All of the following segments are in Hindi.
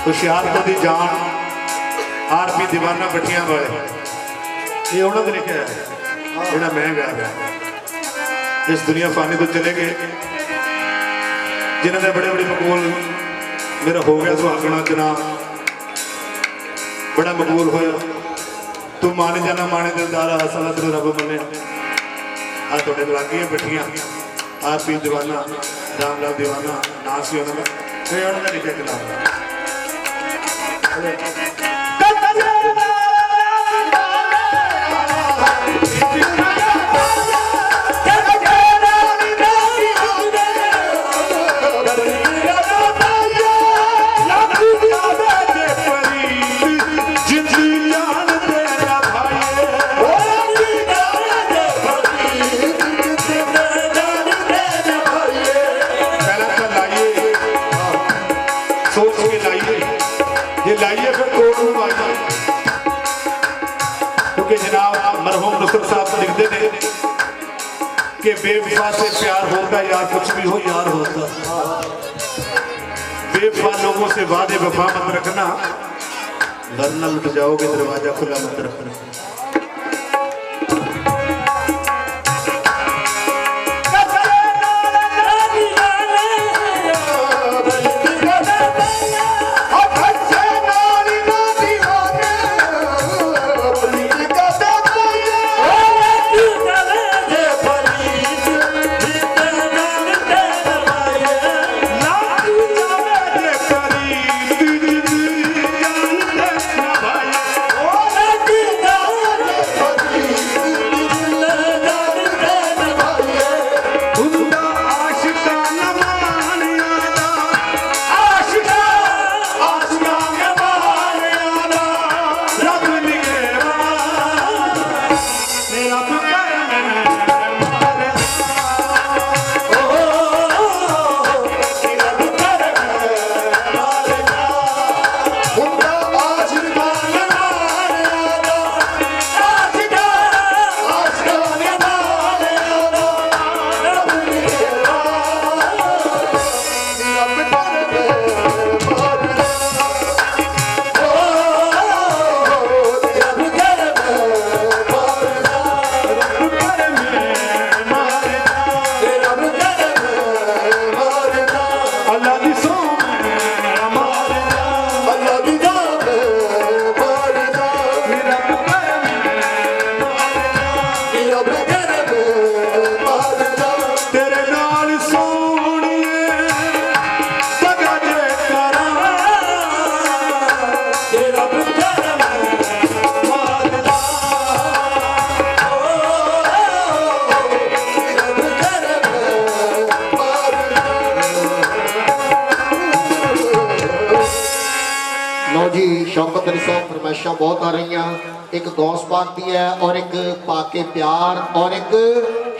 हुशियारपुर की जान आरपी दीवाना भट्टियां वाले ये उन्होंने लिखा है जोड़ा मैं गा रहा इस दुनिया फानी तो चले गए जिन्होंने बड़े बड़े मकबूल मेरा हो गया सुहागना जना बड़ा मकबूल होया तू माने जाना माने दिलदारा हसला तेरे रब मने आ थोड़े लागे भट्टियां आरपी दीवाना रामलाल दीवाना ना सी उन्होंने लिखा कलाम लिखते हैं कि बेवफा से प्यार होता यार कुछ भी हो यार होता बेवफा लोगों से वादे वफा मत रखना वरना लुट जाओगे दरवाजा खुला मत रखना फरमाइशा बहुत आ रही एक गौस पाक दी है और एक पाके प्यार और एक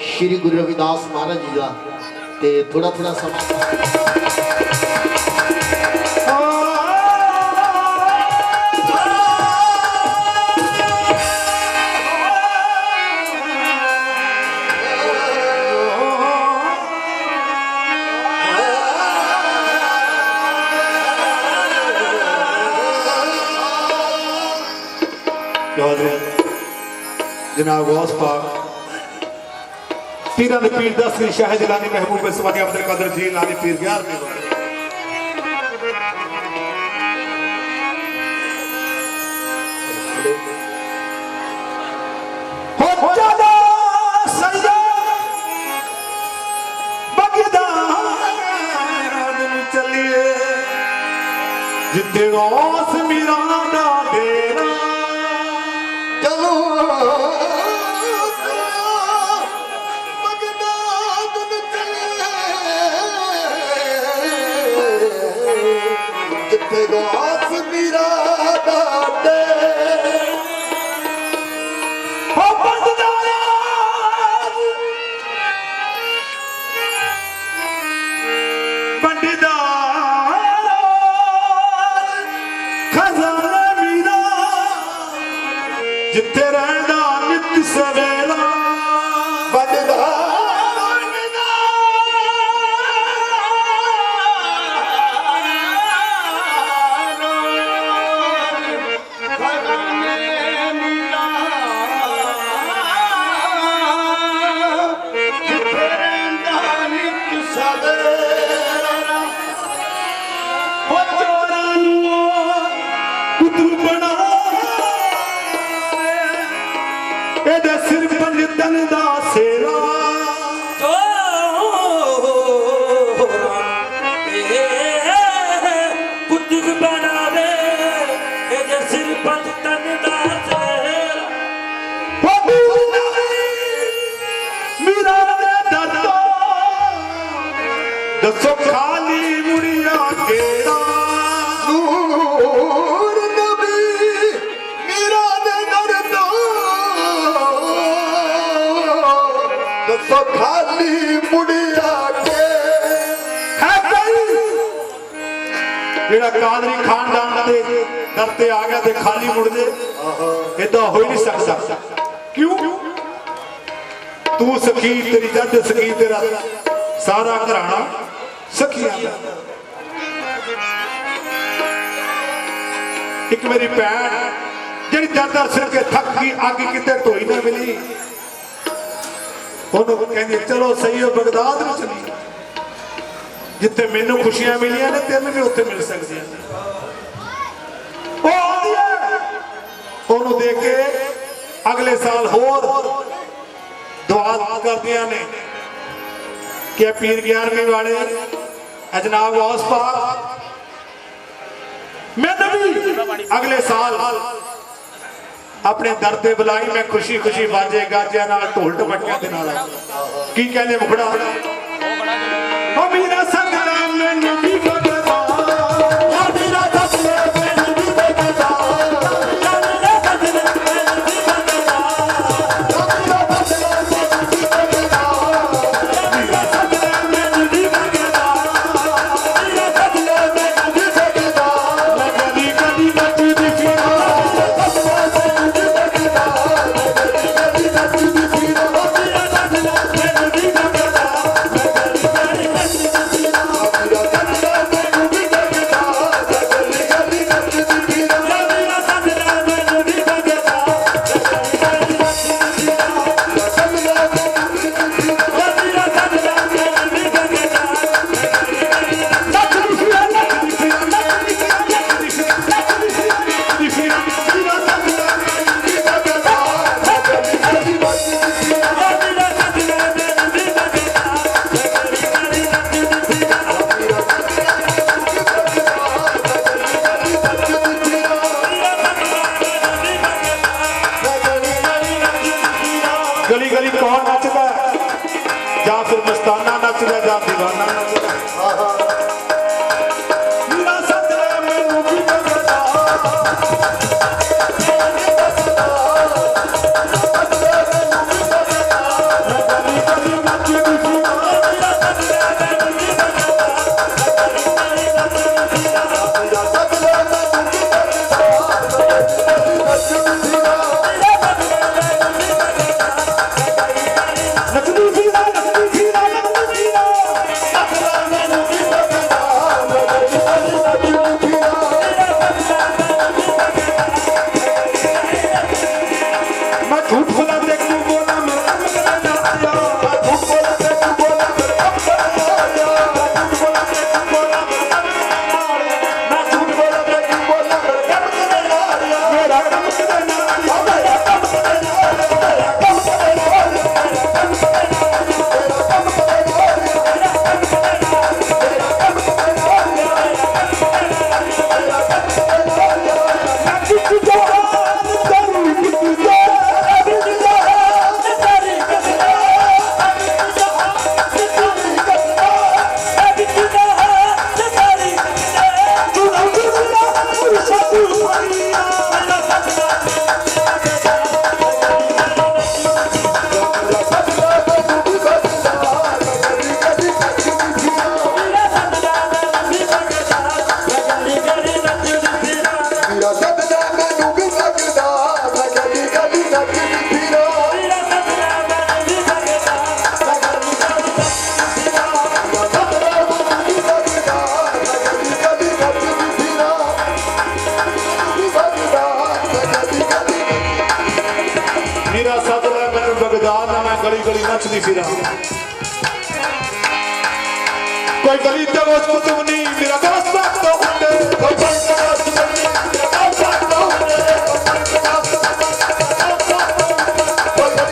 श्री गुरु रविदास महाराज जी का ते थोड़ा थोड़ा समय जनाब गौस पाक पीरां दे पीर दा श्री शाह जिलानी महबूब इस्मानी अब्दुल कादिर जिलानी पीर 11वें हो जादा सजदा बगदा दिन चलिए जिते गौस मीरा दा डेरा जिथे रहंदा नित सवेला बजदा ਇਹਦੇ ਸਿਰ ਪੰਜ ਤਨ ਦਾ ਸੇਰਾ ਕੁੱਤੂ ਬਣਾਵੇ ਇਹਦੇ ਸਿਰ ਪੰਜ ਤਨ ਦਾ ਸੇਰਾ ਮੇਰਾ ਦਾਦਾ ਦੱਸੋ ਖਾਲੀ ਮੁੜੀਆਂ ਕਿਹੜਾ ਨੂਰ ਨਬੀ ਮੀਰਾ ਦੇ ਦਰ ਤੋਂ ਦੱਸੋ ਖਾਲੀ ਮੁੜਿਆ ਕੇ ਹੈ ਕੋਈ ਜਿਹੜਾ ਕਾਦਰੀ ਖਾਨਦਾਨ ਦੇ ਦਰ ਤੇ ਆ ਗਿਆ ਤੇ ਖਾਲੀ ਮੁੜ ਜੇ ਇਦਾਂ ਹੋ ਹੀ ਨਹੀਂ ਸਕਦਾ ਕਿਉਂ ਤੂੰ ਸਖੀ ਤੇਰੀ ਜੱਜ ਸਖੀ ਤੇਰਾ ਸਾਰਾ ਘਰਾਣਾ ਸਖੀਆਂ ਦਾ ਇੱਕ ਮੇਰੀ ਭੈਣ ਜਿਹੜੀ ਦਾਦਾ ਸਿਰ ਕੇ ਥੱਕ ਗਈ ਅੱਗ ਕਿਤੇ ਢੋਈ ਨਾ ਮਿਲੀ ਉਹਨੂੰ ਕਹਿੰਦੀ ਚਲੋ ਸਹੀ ਹੋ ਬਗਦਾਦ ਨੂੰ ਚਲੀ ਜਿੱਥੇ ਮੈਨੂੰ ਖੁਸ਼ੀਆਂ ਮਿਲੀਆਂ ਨੇ ਤੈਨੂੰ ਵੀ ਉੱਥੇ ਮਿਲ ਸਕਦੀਆਂ ਉਹ ਆਉਂਦੀ ਹੈ ਉਹਨੂੰ ਦੇਖ ਕੇ ਅਗਲੇ ਸਾਲ ਹੋਰ ਦੁਆ ਕਰਦੀਆਂ ਨੇ ਕਿ ਪੀਰ 11ਵੀਂ ਵਾਲੇ जनाब गौस पाक मैंने भी अगले साल अपने दर ते बुलाई मैं खुशी खुशी बाजे गाजिया नाल ढोल ढमकियां दे नाल की कहने मुखड़ा ओ मेरा संगदा मैनू भी बगदा ओ मेरा ससले मैनू भी बगदा मेरा ससले मैनू भी बगदा मेरा ससले मैनू भी बगदा मेरा ससले मैनू भी बगदा मेरा ससले मैनू भी बगदा मैं कदी कदी नचदी फिरां गली गली कौन नचदा या फिर मस्ताना नचदा या दीवाना नचदा मेरा सजरा मैनू भी बगदा गली गली नचदी फिरां मेरा सजरा मैनू भी बगदा मेरा सजरा मैनू भी बगदा नचदी फिरां नचदी फिरां नचदी फिरां सजरा मैनू भी बगदा नचदी फिरां मैं झूठ बोला ते तू बोला मेरा कम करना आया मैं झूठ बोला ते तू बोला मेरा कम करना आया मैं झूठ बोला ते तू बोला मेरा कम करना आया मैं झूठ बोला ते तू बोला मेरा कम करना आया मेरा कम करना आया मेरा कम करना आया मेरा कम करना आया मेरा कम करना मेरा सजरा मैनू बगदा ना मैं गली गली नचदी फिरां कोई गली ते वो कुतुब नहीं मेरा दोस्त बात तो उठे कोई गली ते वो कुतुब नहीं मेरा दोस्त बात तो उठे कोई गली ते वो कुतुब नहीं मेरा दोस्त बात तो उठे कोई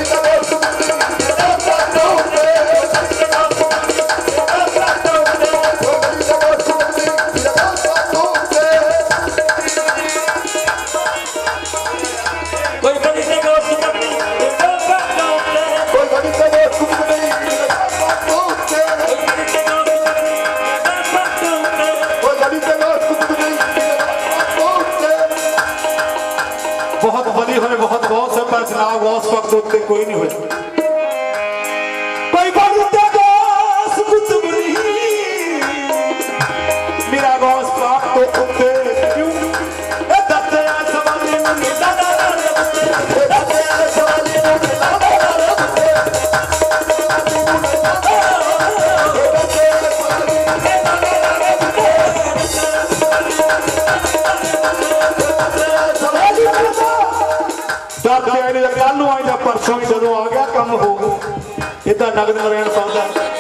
गौस पाक के उत्ते कोई नहीं होया कोई बनते गौस कुतुब नहीं मेरा गौस पाक तो उत्ते क्यों ए दत्ते सवाली मुंडी दादा दत्ते सवाली मुंडी दादा कल आई जा परसों ही जो आ गया कम हो गया इदा नगद नारायण पाता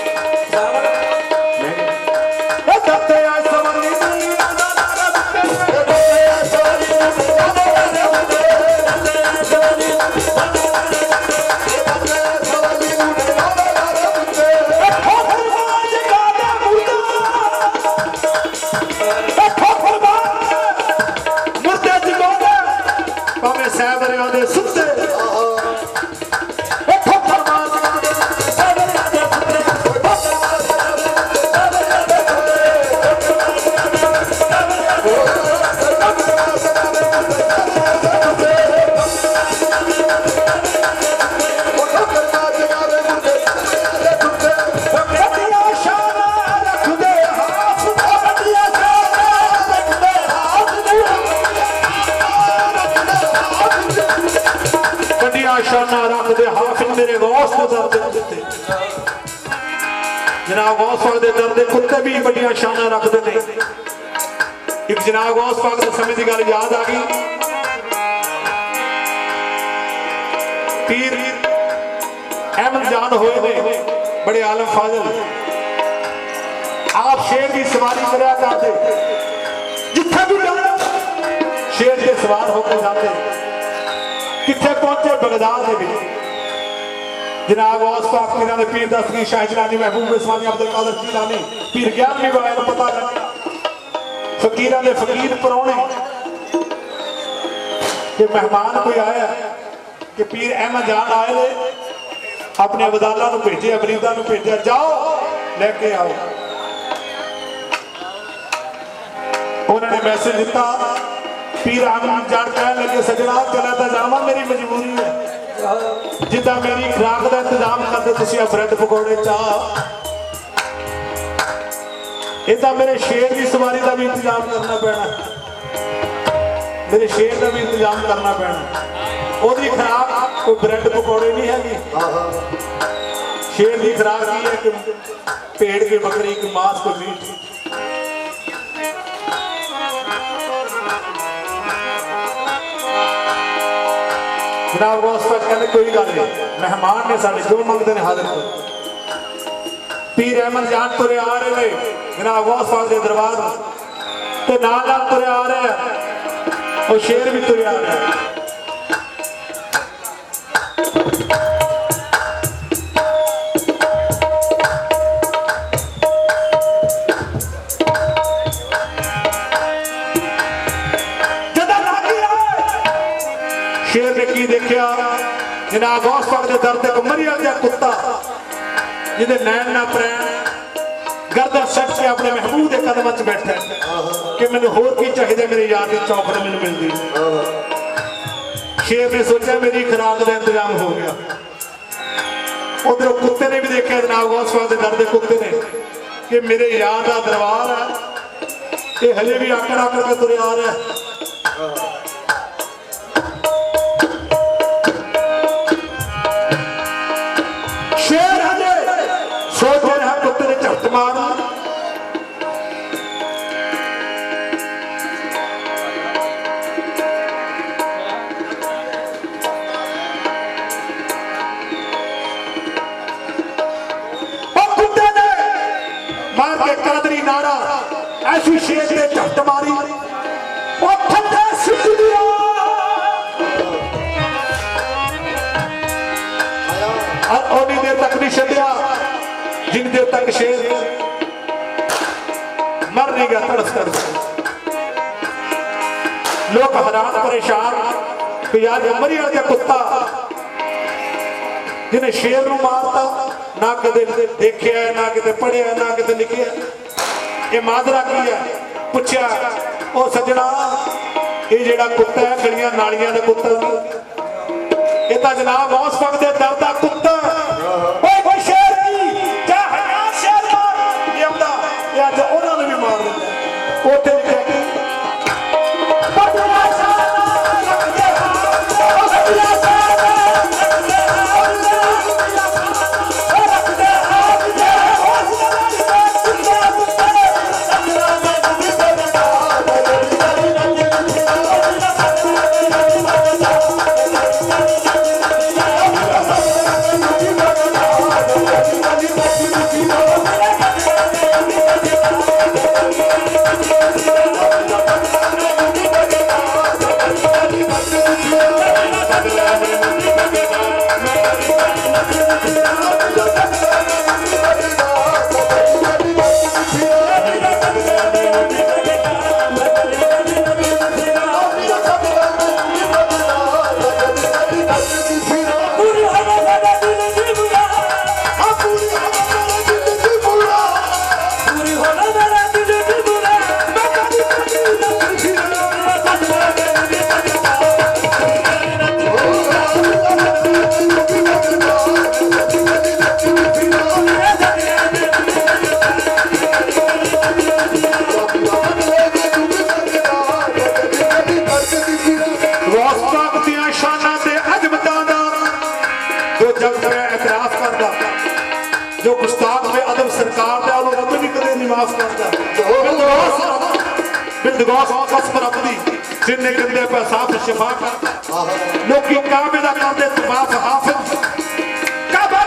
जनाब गौस पाक के दर के कुत्ते भी बड़िया शाना रखते हैं एक जनाब गौस पाक के समय की गल याद आ गई पीर अहमद जान होए ने बड़े आलम फाजल आप शेर की सवारी करा करते जिथे भी जाना शेर के सवार होकर जाते किथे पहुंचे बगदाद में जनाब गौस पाक ने पीर दस्तगी शाह जिलानी महबूब इस्लामी अब्दुल कादिर जिलानी पीर ज्ञान भी वाले पता लगा फकीरां दे फकीर परौणे कि मेहमान कोई आया कि पीर अहमद जान आए ने अपने अबदाला नूं भेजे अबरीदा नूं भेजे जाओ लेके आओ उन्होंने मैसेज दिता पीर अहमद जान कहने लगे सजना चला तो जावा मेरी मजबूरी है जिदा मेरी खुराक का इंतजाम करते तुसी ब्रेड पकौड़े चाह इदा मेरे शेर की सवारी का भी इंतजाम करना पैना मेरे शेर का भी इंतजाम करना पैना ओदी खुराक कोई ब्रेड पकौड़े नहीं है शेर की खुराक की है कि भेड़ की बकरी की मांस को मीट जनाब गौस पाक कहते कोई गल नहीं मेहमान ने साढ़े जो मंगते हैं हाजिर कर पीर अहमद जान तुरे आ रहे ने जनाब गौस पाक के दरबार ते नाल नाल तुरे आ रहे हैं और शेर भी तुरे आ रहे हैं शेर ने की देखा जनाब गौस पाक के दर तक मरिया जा कुत्ता जिहदे नैन ना प्रैन गर्दन सट के अपने महबूब के कदम च बैठा कि मैंने होर की चाहिए मेरी याद की चौखट मैंने मिलती शेर ने सोचा मेरी खुराक का इंतजाम हो गया उधर कुत्ते ने भी देखा जनाब गौस पाक के दर के कुत्ते ने कि मेरे याद का दरबार है ये हजे भी आकड़ आकड़ के तुरे आ रहा है सोच रहा कुत्ते ने झपट मारा कुत्ते ने मार के कादरी नारा ऐसी शेर ने झपट मारी और ठंडे सिद्ध दिया और उन्हीं देर तक नहीं छड्या जिन देर तक शेर मर नहीं गया तड़स कर लोग हैरान परेशान कि यार मरी गया कुत्ता जिन्हें शेर नूं मारता ना कदे देखिया ना किते पढ़िया ना किते लिखिया ये माजरा की है पूछया ओ सजना ये जेड़ा कुत्ता है गलियां नालियां दे कुत्ता ਇਹ ਤਾਂ ਜਨਾਬ ਉਸ ਵਕਤ ਦੇ ਦਰ ਦਾ ਕੁੱਤਾ ਓਏ ਕੋਈ ਸ਼ੇਰ ਕੀ ਕਿਆ ਹਜ਼ਾਰ ਸ਼ੇਰ ਮਾਰ ਇਹ ਆਉਂਦਾ ਇਹ ਅੱਜ ਉਹਨਾਂ ਨੂੰ ਵੀ ਮਾਰ ਦਿੰਦਾ ਉੱਥੇ ਲਿਖਿਆ ਕਿ जो गुस्ताख में अदब सरकार दे ਉਹਨੂੰ ਰੱਬ ਵੀ ਕਦੇ ਨਹੀਂ ਮਾਫ ਕਰਦਾ ਬਿੰਦਗੋਸ ਕਸ ਪਰ ਆਪਣੀ ਜਿੰਨੇ ਗੰਦੇ ਪੈ ਸਾਫ ਸ਼ਿਫਾ ਕਰਦਾ ਲੋਕੀ ਕਾਬੇ ਦਾ ਕਰਦੇ ਤਵਾਫ ਹਾਫਿਜ਼ ਕਾਬਾ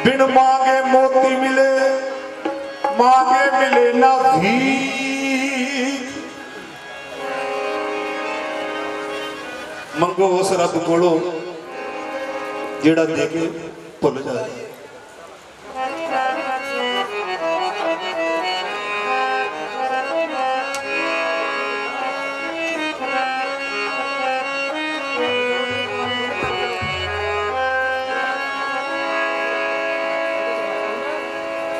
बिन मांगे मोती मिले, मांगे मिले ना भीख। मंगो उस रब कोलों जेड़ा दे के भुल जाए।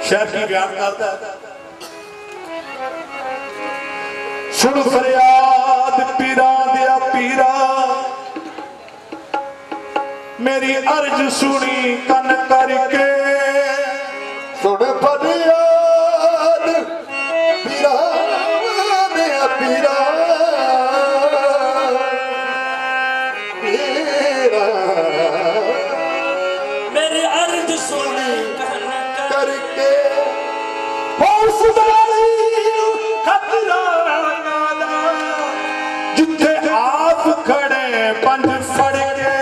शहर की बयान करता है, सुन फरियाद पीरा दिया पीरा, मेरी अर्ज सुनी कन करके। सुन फरियाद पीरा दिया पीरा, मेरी अर्ज सुनी करके जिथे आप खड़े पंज फड़ के,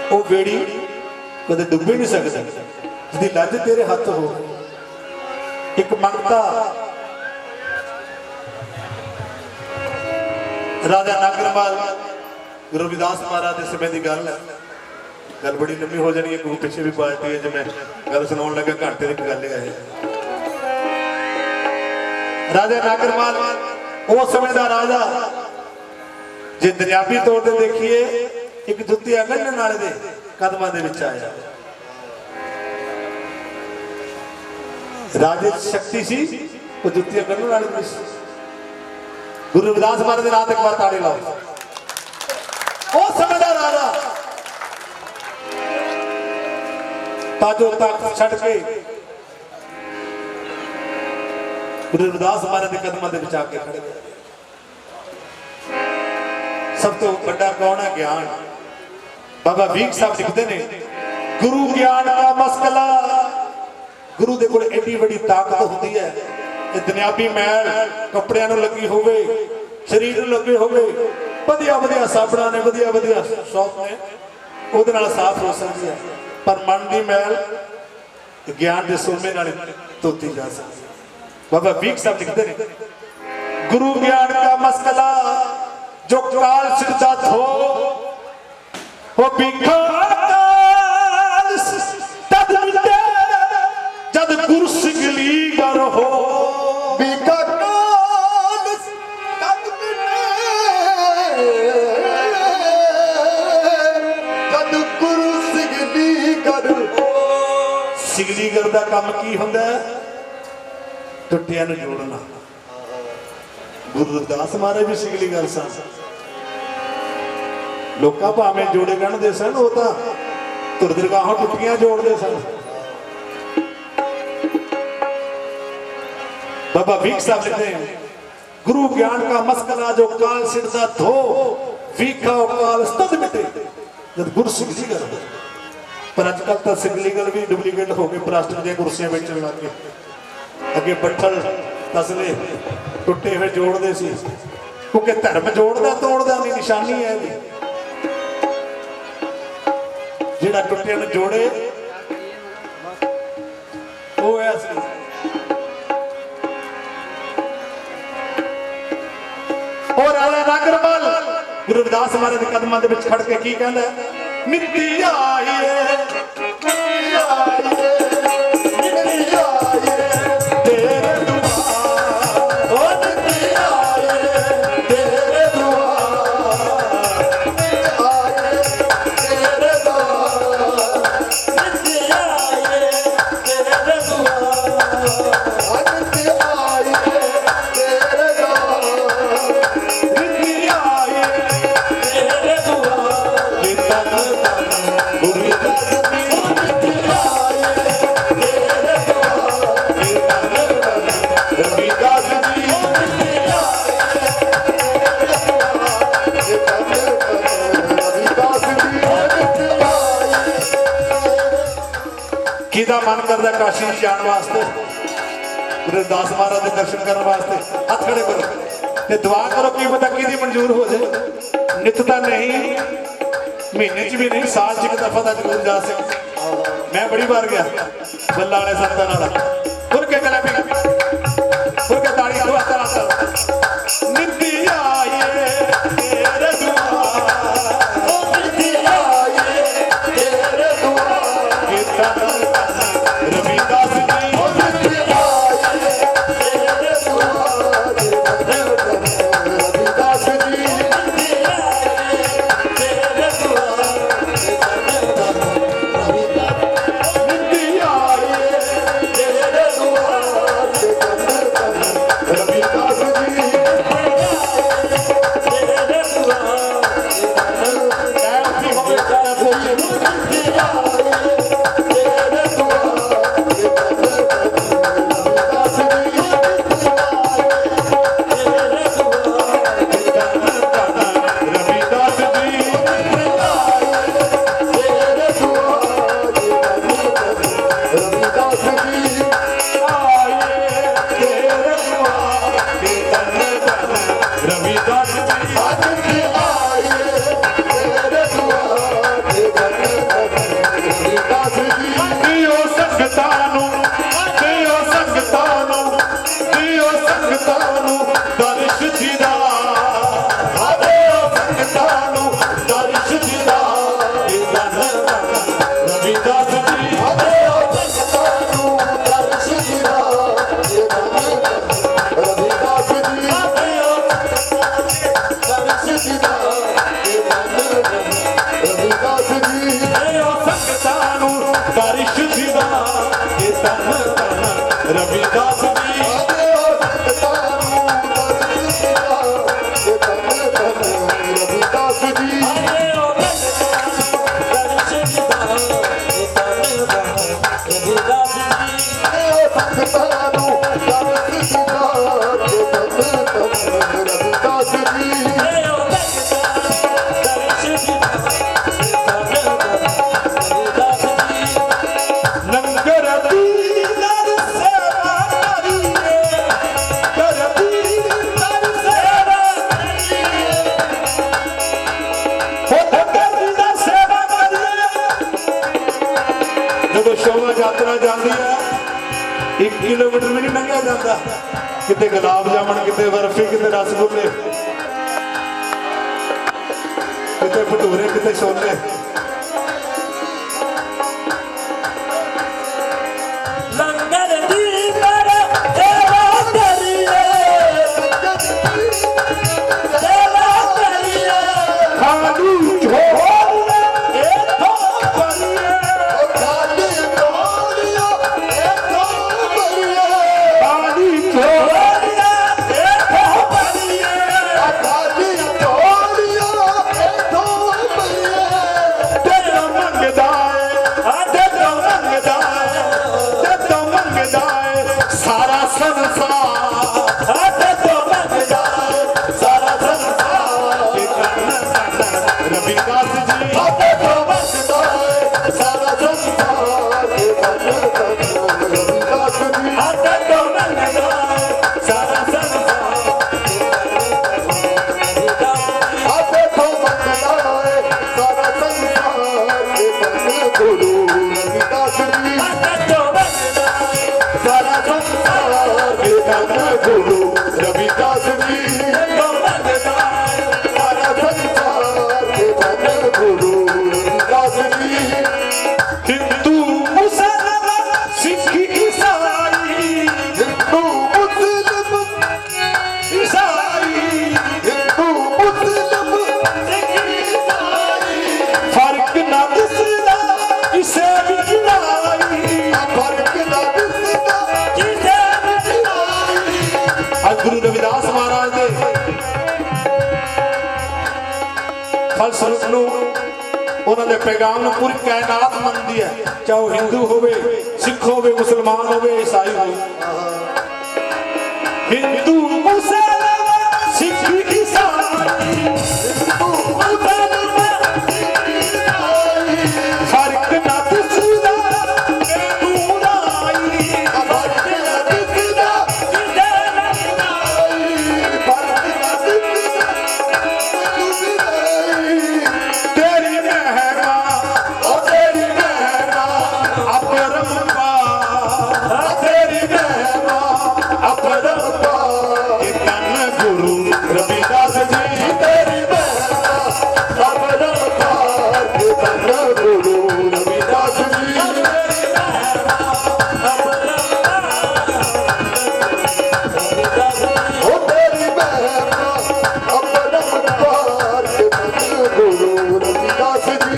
वो बेड़ी कदे डुब ही नहीं सकती जिसकी लज तेरे हाथ हो। एक मंगता राजा नागरवाल गुरु रविदास महाराज के समय की गल है। गल बड़ी लंबी हो जानी है, क्योंकि पिछे भी पार्टी है। जो मैं गल सुनाउण लगा घंटे की गल है। राजा नागरवाल उस समय का राजा, जे दुनियावी तौर पर देखिए एक जुत्तियां गंढण वाले दे कदमां दे विच आया। राजे शक्ति सी, वो जुत्तियां गंढण वाले दे गुरु रविदास महाराज दे रात एक बार ताड़ी लाओ। उस समय का राजा ताजो तख्त छड़ के गुरु रविदास महाराज के कदमां दे विच आके खड़े। सब तो बड़ा कौन है? ज्ञान। बाबा वीक साहब लिखते ने, गुरु ज्ञान का मसकला। गुरु दे कोल एडी बड़ी ताकत होती है कि दुनियावी मैल कपड़ियां नूं लगी होवे, शरीर नूं लगे होवे, वधिया वधिया साबणा ने, वधिया वधिया शौक ने, ਉਹਦੇ ਨਾਲ साफ हो सकती है। पर मन की मैल ज्ञान के सोमे नाल धोती जा सकती है। बाबा वीक साहब लिखते हैं, गुरु ज्ञान का मसकला जो काल सिरदा थो, वो भीखा तद मिटे जद गुरु सिगली गर हो। भीखा काल तद मिटे जद गुरु सिगली गर हो। सिगली गर का काम की हुंदा है? टुटिया नूं जोड़ना। गुरु रविदास महाराज भी सिगली गर सन। लोग भावें जोड़े गढ़ते सन, वो तो तुर दरगाहों टुटियां जोड़ते सन। बाबा वीक साहब लिखते हैं, गुरु ज्ञान का मसकला जो काल सिरदा धो, वीखा काल तद मिटे जब गुरु सिगली गर हो। पर अजकल तो सिगली गर भी डुप्लीकेट हो गए, प्लास्टिक दी कुर्सियां बेचण लग गए। अगे पत्थर तसले टुटे हुए जोड़ते सी, क्योंकि धर्म जोड़दा तोड़दा नहीं, निशानी है भी। जिहड़ा टुटे नूं जोड़े वो है असली। और राजा नागरवाल गुरु रविदास महाराज के कदमां दे विच खड़ के की कहंदा, नित्ती आई है किदा मन करता काशी जाने वास्ते गुरु रविदास महाराज के दर्शन करने वास्ते हाथ खड़े करो ते दुआ करो कि पता कि मंजूर हो जाए। नित तो नहीं महीने च भी नहीं साल च एक दफा तो जरूर जा सके। मैं बड़ी बार गया बल्ला वाले संतां नाल खुल के गला भी खुल के ताड़ी दो हाथ नित्य आए तेरे दुआर ओ नित्य आए तेरे दुआर रविदास जी ओ नित्य आए तेरे दुआर रविदास जी नित्य आए तेरे दुआर नित्य आए तेरे दुआर रविदास जी तेरे शोभा यात्रा जाती है 1 किलोमीटर भी नहीं लंघिया जाता किते गुलाब जामुन किते बर्फी किते रसगुल्ले किते भटूरे किते छोले लंगर दी कर सेवा करिए सेवा करिए खाली झोल एथो करिए खाली झोलिया एथो करिए खाली झोलिया एथो करिए खाली झोलिया एथो करिए तेरा मंगदा सारा संसार सारा संसार रविदास जी सारा संसार रविदास जी सारा संसार सारा संसार गुरु रविदास जी सारा संसार गुरु रविदास जी सारा संसार गुरु रविदास जी हिंदू मुसलमान सिख ईसाई हिंदू मुस्लिम ईसाई हिंदू मुस्लिम सिख ईसाई फर्क ना दिसदा किसे भी लाई फर्क ना दिसदा किसे भी लाई। गुरु रविदास महाराज दे फलस्वरूप ਨੂੰ ਉਹਨਾਂ ਦੇ ਪੈਗਾਮ ਨੂੰ ਪੂਰੀ ਕਾਇਨਾਤ ਮੰਨਦੀ ਹੈ ਚਾਹੇ ਉਹ ਹਿੰਦੂ ਹੋਵੇ ਸਿੱਖ ਹੋਵੇ ਮੁਸਲਮਾਨ ਹੋਵੇ ਈਸਾਈ ਹੋਵੇ ਹਿੰਦੂ ਮੁਸਲਮਾਨ ਸਿੱਖ ਈਸਾਈ ਹਿੰਦੂ ਮੁਸਲਮਾਨ ਸਿੱਖ ਈਸਾਈ ਫਰਕ ਨਾ ਦਿਸਦਾ ਤੈਨੂੰ अपरंपार तेरी महिमा अपरंपार ये धन गुरु रविदास जी तेरी महिमा अपरंपार ये धन गुरु रविदास जी ओ तेरी महिमा अपरंपार ये धन गुरु रविदास जी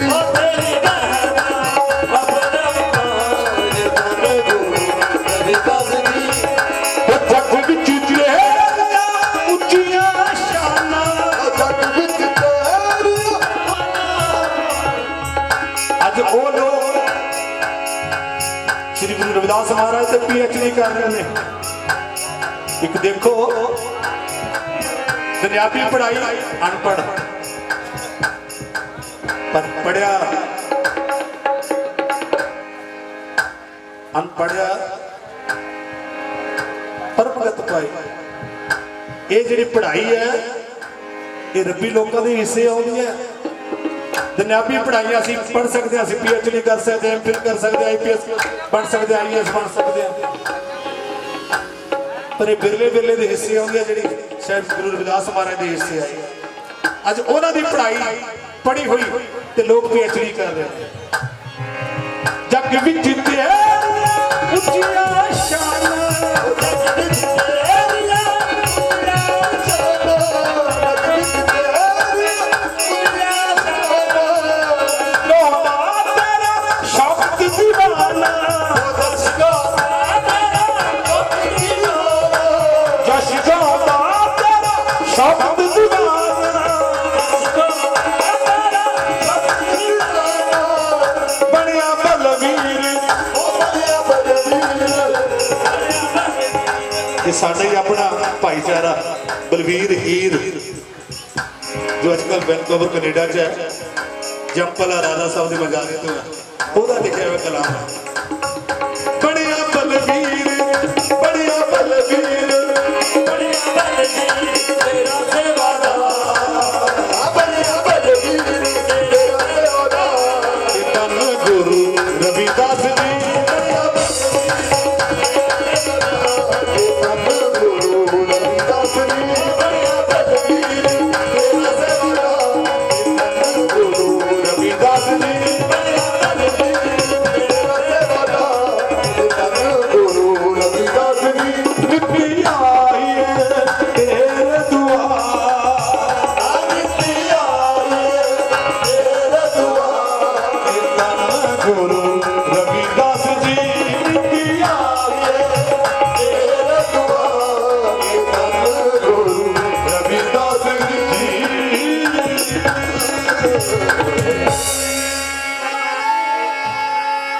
श्री गुरु रविदास महाराज से PhD कर रहे हैं। एक देखो दुनियावी पढ़ाई अनपढ़ पर पढ़िया अनपढ़िया पर भगत पाई। ये जी पढ़ाई है ये रब्बी लोगों के हिस्से आती है। दुनियावी पढ़ाई असी पढ़ सकते हैं, PhD कर सकते हैं, MPhil कर सकते हैं, IPS बन सकते हैं, IAS बन सकते हैं, पर ये बिरले बिरले के हिस्से आਉਂਦੇ ਜਿਹੜੀ शायद गुरु रविदास महाराज के हिस्से आई। अज उन्हों की पढ़ाई पढ़ी हुई तो लोग PhD कर रहे हैं। जग विच उच्चियां शानां साडा ही अपना भाईचारा बलवीर हीर जो अजकल वैनकूवर कनेडा च है जंपल राजा साहब की मजारे तो है ओदा लिखा हुआ कलाम बड़िया बलवीर बड़िया बलवीर बड़िया बलवीर तेरा सेवादार बड़िया बलवीर तेरा सेवादार धन गुरु रविदास जी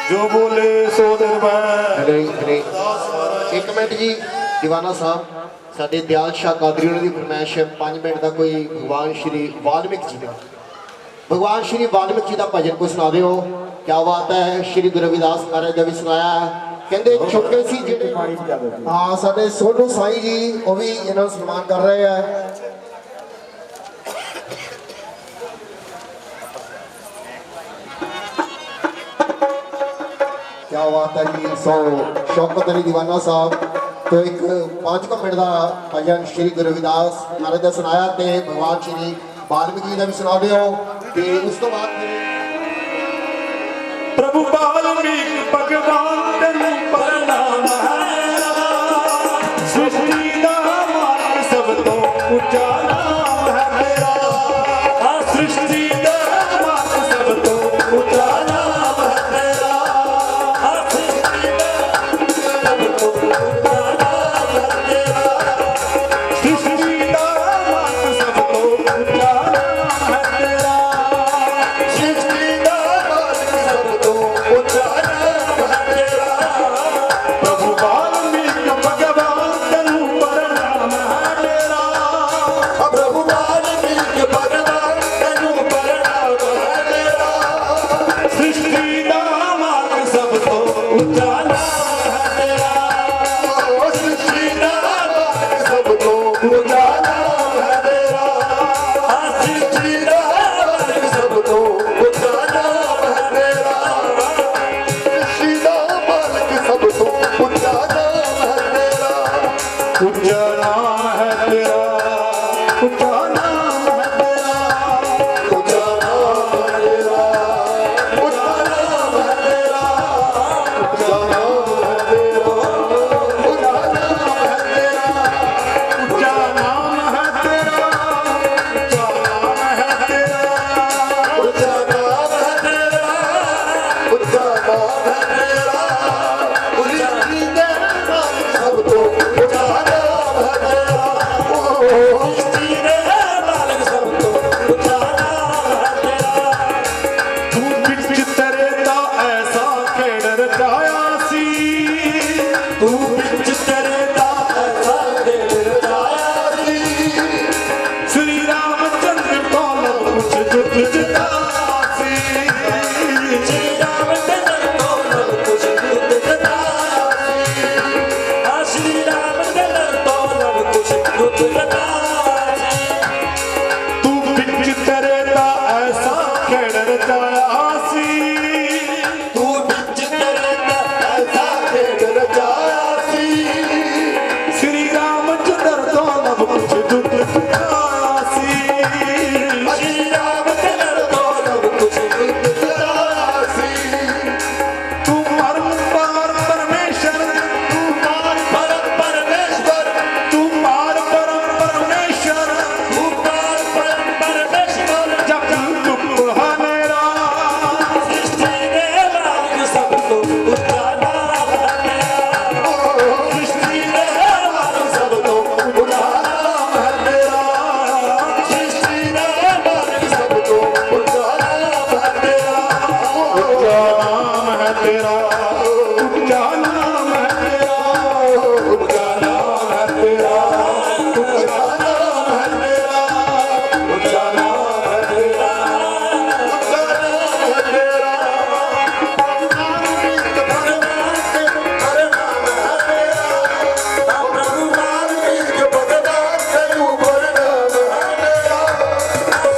जो बोले सो एक मिनट जी दीवाना साहब साडे दयाल शाह कादरी उन्होंने की फरमाइश है 5 मिनट का कोई भगवान श्री वाल्मीकि जी का भजन को सुना दो। क्या बात है श्री गुरु रविदास महाराज का भी सुनाया कहते छोटे सी हाँ साडे सोनू साई जी वो भी इन्होंने सम्मान कर रहे हैं। क्या बात है जी सो शौकत अली दीवाना साहब तो एक 5 मिनट का भजन श्री गुरु रविदास महाराज का सुनाया ते भगवान श्री वाल्मीकि का भी सुना दो ते उस तो बाद प्रभु वाल्मीकि भगवान तेनु प्रणाम है सृष्टि दा मालिक सब तो ऊंचा नाम है तेरा सृष्टि दा मालिक सब तो ऊंचा नाम है तेरा सी तू बिच तेरे दा ऐसा खेल रचाया सी श्री रामचंद्र को लब कुछ जुट जुटाया सी श्री रामचंद्र को लब कुछ जुट जुटाया सी हाँ श्री रामचंद्र को लब कुछ जुट जुटाया सी तू बिच तेरे दा ऐसा खेल रचाया सी तू बिच तेरे दा ऐसा खेल रचाया सी श्री रामचंद्र को लब कुछ जुट जुटाया सी श्री रामचंद्र को लब कुछ जुट जुटाया सी तू परम परमेश्वर तू पार परम परमेश्वर तू परम परमेश्वर तू पार परम परमेश्वर जब तुम हमेरा सृष्टि ने मार्ग सबको उजाला बनाया सृष्टि ने मार्ग सबको उजाला बनाया सृष्टि ने मार्ग सबको उजाला बनाया ऊंचा नाम है तेरा ऊंचा नाम है तेरा ऊंचा नाम है तेरा ऊंचा नाम है तेरा ऊंचा नाम है तेरा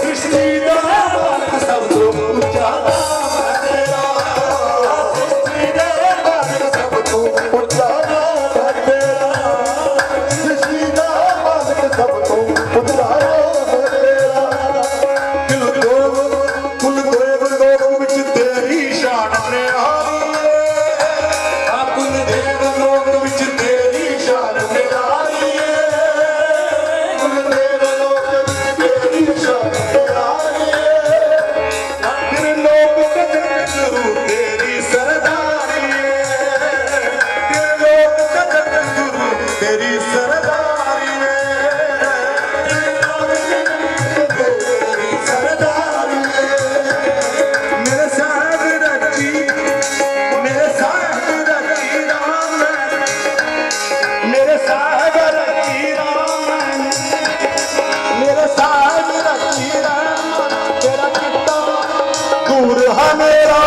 सृष्टि का मार्ग सबको ऊंचा नाम है तेरा सृष्टि का मार्ग सबको ऊंचा नाम है तेरा सृष्टि का मार्ग सबको ऊंचा नाम है तेरा कुल देव लोक विच तेरी शान निहारी है कुल देव लोक विच तेरी शान निहारी है कुल देव लोक विच तेरी शान निहारी है तेरे लोक कदर गुरु तेरी सरदारी है तेरे लोक कदर गुरु तेरी सरदारी है तेरे लोक तेरी सरदारी है मेरे साहब रची राम मेरे साहब रची राम मेरे साहब रची राम तेरा कितना दूर है मेरा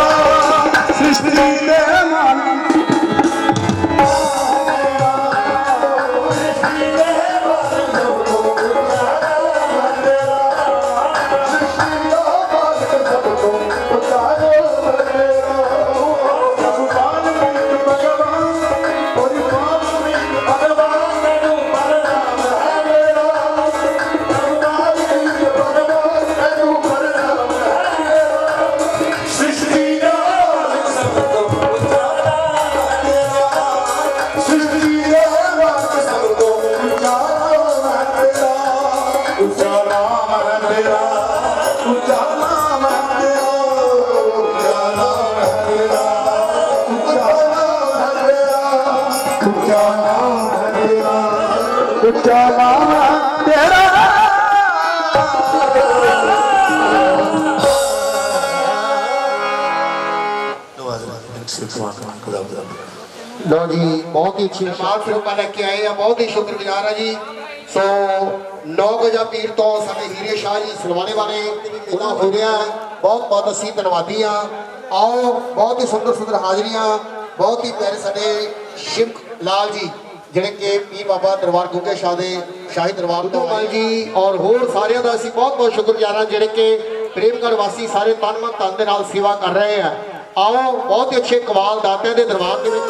सृष्टि ने मान ऊंचा नाम है तेरा लो जी बहुत ही अच्छी नमाज फिल्म लेके आए हैं बहुत ही शुक्रगुजार है जी सो 9 गजा पीर तो साडे हीरे शाह जी सलवाने वाले उन्होंने हो रहा है बहुत बहुत असी धन्यवादी हाँ आओ बहुत ही सुंदर सुंदर हाजरियां बहुत ही प्यारे साडे शिव लाल जी ਜਿਹੜੇ ਕਿ ਪੀਰ ਬਾਬਾ ਦਰਬਾਰ ਗੁੱਗੇ ਸ਼ਾਹ ਦੇ ਸ਼ਾਹੀ ਦਰਬਾਰ ਤੋਂ ਆਏ ਜੀ ਔਰ ਹੋਰ ਸਾਰਿਆਂ ਦਾ ਅਸੀਂ ਬਹੁਤ ਬਹੁਤ ਸ਼ੁਕਰਗੁਜ਼ਾਰ ਹਾਂ ਜਿਹੜੇ ਕਿ ਪ੍ਰੇਮਗੜ੍ਹ ਵਾਸੀ ਸਾਰੇ ਤਨ ਮਨ ਧਨ ਦੇ ਨਾਲ ਸੇਵਾ ਕਰ ਰਹੇ ਆ ਆਓ ਬਹੁਤ ਹੀ ਅੱਛੇ ਕਵਾਲ ਦਾਤਿਆਂ ਦੇ ਦਰਬਾਰ ਦੇ ਵਿੱਚ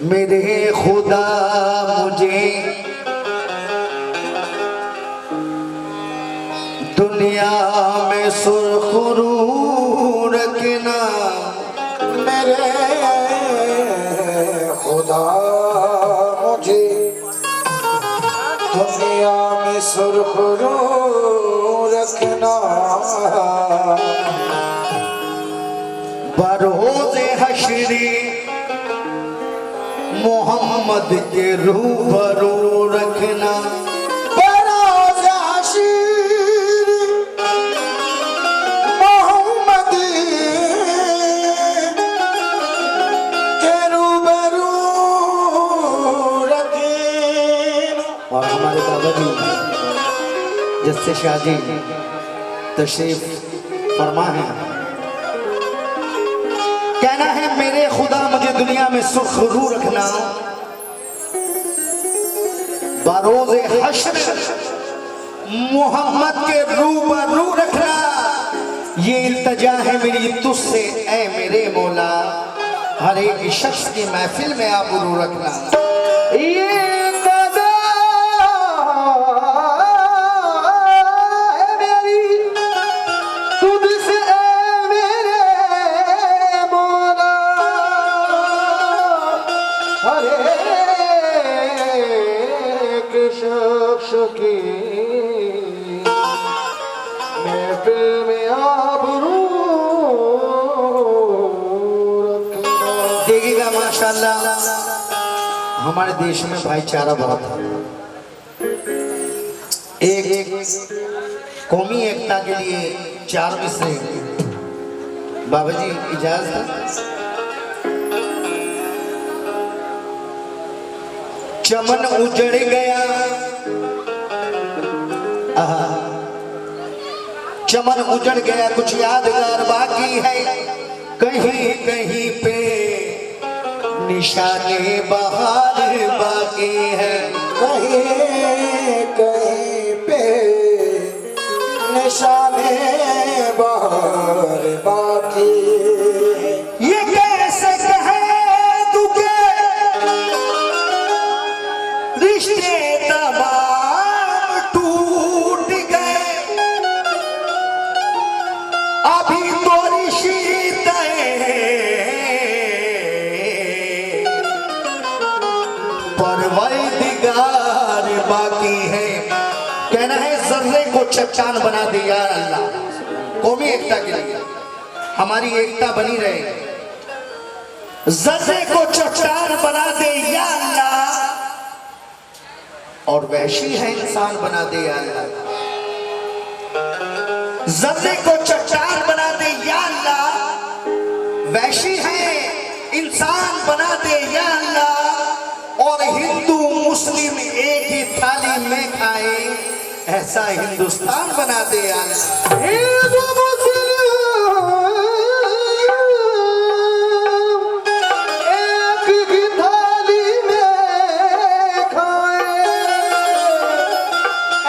मेरे खुदा मुझे दुनिया में सुरखरू रखना, मेरे खुदा मुझे दुनिया में सुरखरू रखना, बरोज़े हश्री मोहम्मद के रूबरू रखना, बरोज़े हश्र मोहम्मद के रूबरू रखना। और हमारे बाबा जी जस्से शाह जी तशरीफ फरमा है, कहना है मेरे खुदा मुझे दुनिया में सुरखरू रखना, बरोज़े हश्र मोहम्मद के रूबरू रखना, ये इल्तजा है मेरी तुझसे ऐ मेरे मौला, हर एक शख्स की महफिल में आबरू रखना। ये कदा है मेरी तुझसे ऐ मेरे मौला, हर एक शख्स की महफिल में आबरू रखना। देखिएगा माशाल्लाह हमारे देश में भाईचारा बहुत है। एक कौमी एकता के लिए 4 मिसरे बाबा जी इजाजत है। चमन उजड़ गया, चमन उजड़ गया, कुछ यादगार बाकी है, कहीं कहीं पे निशाने बहार बाकी है, कहीं कहीं पे निशाने बहार बाकी। ये कैसे कहे तू के रिश्ते तमाम टूट गए, अभी तो रिश्ते परवरदिगार बाकी है। कहना है जर्रे को चट्टान बना दे या अल्लाह, कौमी एकता के लिए हमारी एकता बनी रहे, जर्रे को चट्टान बना दे या अल्लाह, और वैशी है इंसान बना दे या अल्लाह, जर्रे को चट्टान बना दे या अल्लाह, वैशी है इंसान बना दे या अल्लाह, और हिंदू मुस्लिम एक ही थाली में खाए ऐसा हिंदुस्तान बना दे या अल्लाह। हिंदू मुस्लिम एक ही थाली में खाए,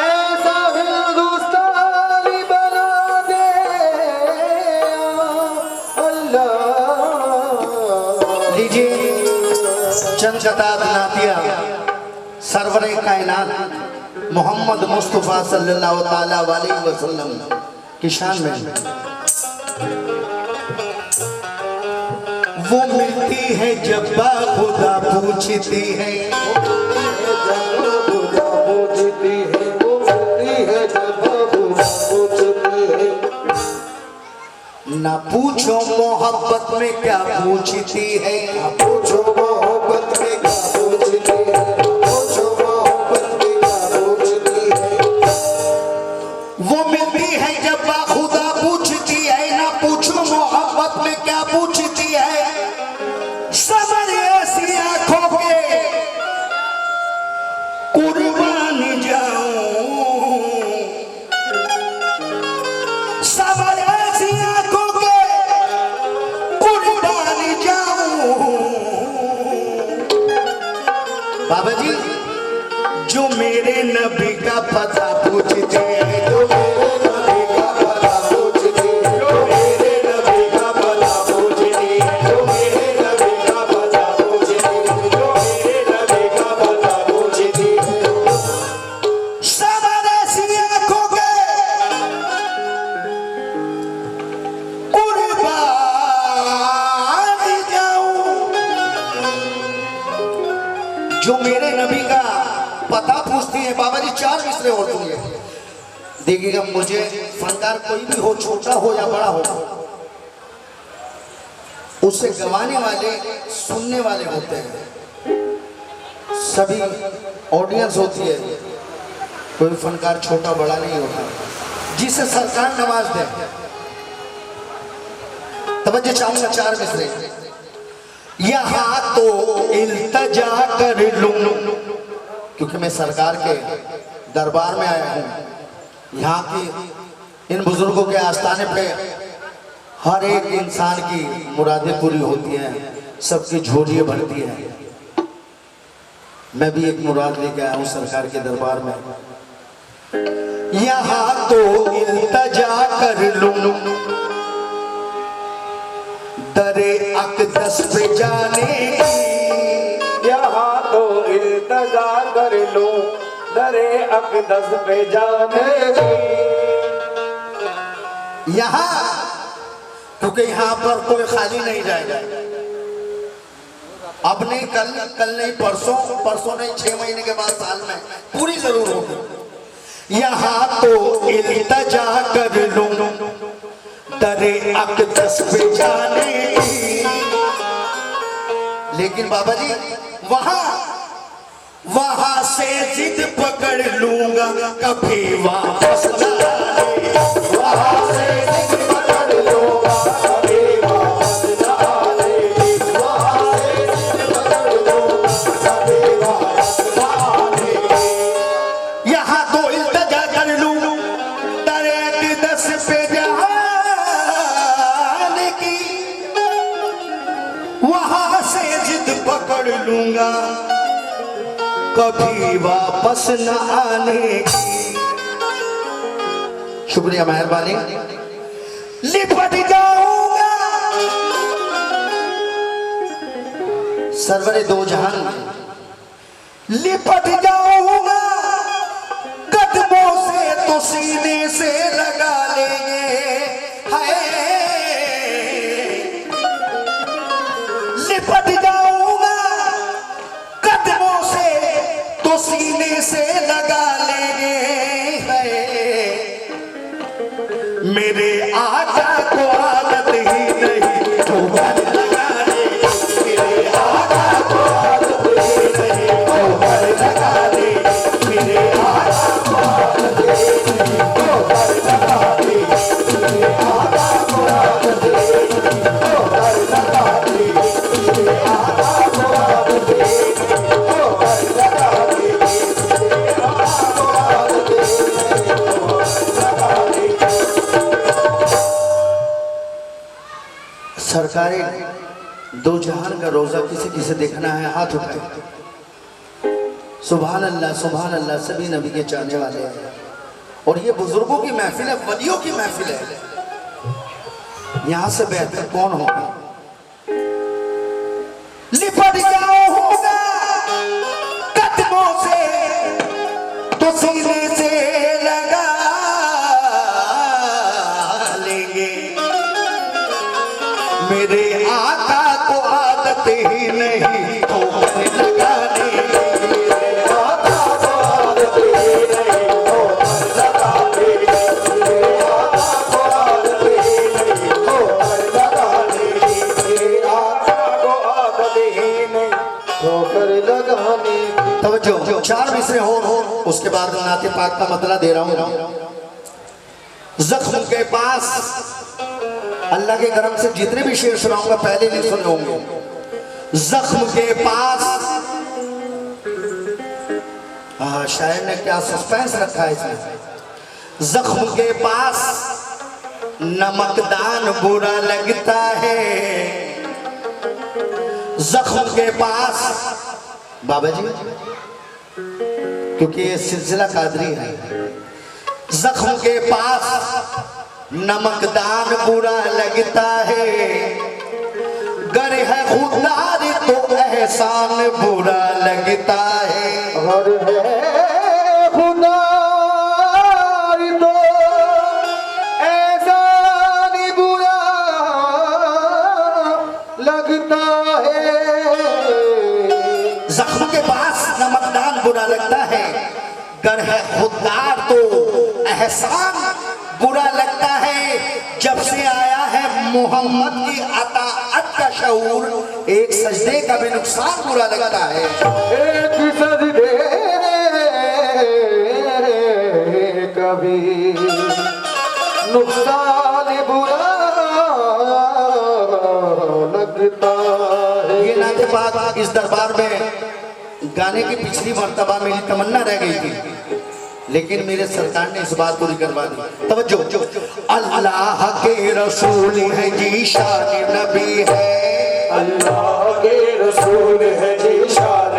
ऐसा हिंदुस्तानी बना दे अल्लाह। लीजिए चंद कतार नातिया सरवरे कायनात मोहम्मद मुस्तफ़ा सल्लल्लाहु ताला अलैहि वसल्लम की शान में। वो मिलती है जब खुदा पूछती है, ना पूछो मोहब्बत में क्या पूछती है, पूछो मोहब्बत में क्या पूछती है, पूछो मोहब्बत में क्या पूछती है। वो मिलती है जब खुदा पूछती है, ना पूछो मोहब्बत में क्या पूछती है। समझ ऐसी आंखों के कुर्बान जाऊं, समझ ऐसी आंखों के कुर्बान जाऊं। बाबा जी जो मेरे नबी का पता पूछते हैं, जो मेरे नबी का पता पूछते हैं, जो मेरे नबी का पता पूछते हैं, जो मेरे नबी का पता पूछते हैं, जो मेरे नबी का पता पूछते हैं। समझ ऐसी आंखों के कुर्बान जाऊं, जो मेरे नबी का पता पूछती है। बाबा जी 4 मिसरे और दूंगे, देखिएगा। मुझे फनकार कोई भी हो, छोटा हो या बड़ा हो, उससे गवाने वाले सुनने वाले होते हैं, सभी ऑडियंस होती है। कोई फनकार छोटा बड़ा नहीं होता, जिसे सरकार नवाज दे। तवज्जो चाहूंगा 4 मिसरे। यहाँ तो इल्तजा कर लूं, क्योंकि मैं सरकार के दरबार में आया हूँ। यहाँ की इन बुजुर्गों के आस्थाने पे हर एक इंसान की मुरादें पूरी होती हैं, सबकी झोलियाँ भरती हैं। मैं भी एक मुराद लेके आया हूँ सरकार के दरबार में। यहाँ तो इल्तजा कर लूं, दरे अक़दस पे जाने की, यहाँ तो इल्तजा कर लूं, दरे अक़दस पे जाने की। यहाँ क्योंकि यहाँ पर कोई खाली नहीं जाएगा। अब नहीं, कल नहीं, परसों नहीं, 6 महीने के बाद, साल में पूरी जरूर होगी। यहाँ तो इल्तजा कर लूं, दरे अक़दस पे जाने की। लेकिन बाबा जी वहां से जिद पकड़ लूंगा, कभी वापस न आने। वहां से जिद पकड़ लूंगा, कभी वापस न आने। वहां से जिद पकड़ लूंगा, कभी वापस न आने। यहाँ तो इल्तजा कर लूं, दरे अक़दस पे जाने की। वहां से जिद पकड़ लूंगा, कभी वापस न आने की। शुक्रिया, मेहरबानी। लिपट जाऊंगा सरवरे 2 जहान, लिपट जाऊंगा कदमों से तो सीने से लगा लेंगे। हाय लिपट जाऊंगा कदमों से तो सीने से लगा लेंगे। मेरे आका को आदत ही नहीं तो घर लगाने, मेरे आका को आदत ही नहीं तो घर लगाने, मेरे आका को आदत ही नहीं तो घर लगाने, मेरे आका को आदत ही नहीं तो घर लगाने, मेरे आका को आदत ही नहीं तो घर लगाने, मेरे आका को आदत ही नहीं तो घर लगाने। सरकारी 2 जहान का रोजा किसी किसे देखना है, हाथ उठाए। सुभान अल्लाह, सुभान अल्लाह। सभी नबी के चाहने वाले हैं और ये बुजुर्गों की महफिल है, वलियों की महफिल है। यहाँ से बेहतर कौन होगा? लिपट जाऊंगा कदमों से तो सीने से लगा लेंगे। मेरे आका को आदत ही नहीं ठोकर लगाने की। आका को आदत ही नहीं ठोकर लगाने की। आका को आदत ही नहीं ठोकर लगाने की। आका को आदत ही नहीं ठोकर लगाने की। तवज्जो, 4 मिसरे हो उसके बाद नाते पाक का मतला दे रहा हूं। जख्म के पास अल्लाह के करम से जितने भी शेर सुनाऊंगा पहले नहीं सुने होंगे। जख्म के पास, शायर ने क्या सस्पेंस रखा है इसमें। जख्म के पास नमकदान बुरा लगता है। जख्म के पास बाबा जी, क्योंकि ये सिलसिला कादरी है। जख्म के पास नमकदान बुरा लगता है। गर है खुदार तो एहसान बुरा लगता है। गर है खुदार तो एहसान बुरा लगता है। जख्म के पास नमकदान बुरा लगता है। गर है खुदार तो एहसान बुरा लगता है। जब से आया है मोहम्मद की अताअत का शऊर, एक सजदे का भी नुकसान बुरा लगता है। एक सजदे का भी नुकसान बुरा लगता है। ये नाते पाक इस दरबार में गाने की पिछली मर्तबा मेरी तमन्ना रह गई थी, लेकिन मेरे सरकार ने इस बात पूरी करवा दी। तवज्जो, अल्लाह के रसूल है जी शान नबी है। अल्लाह के रसूल है जी शान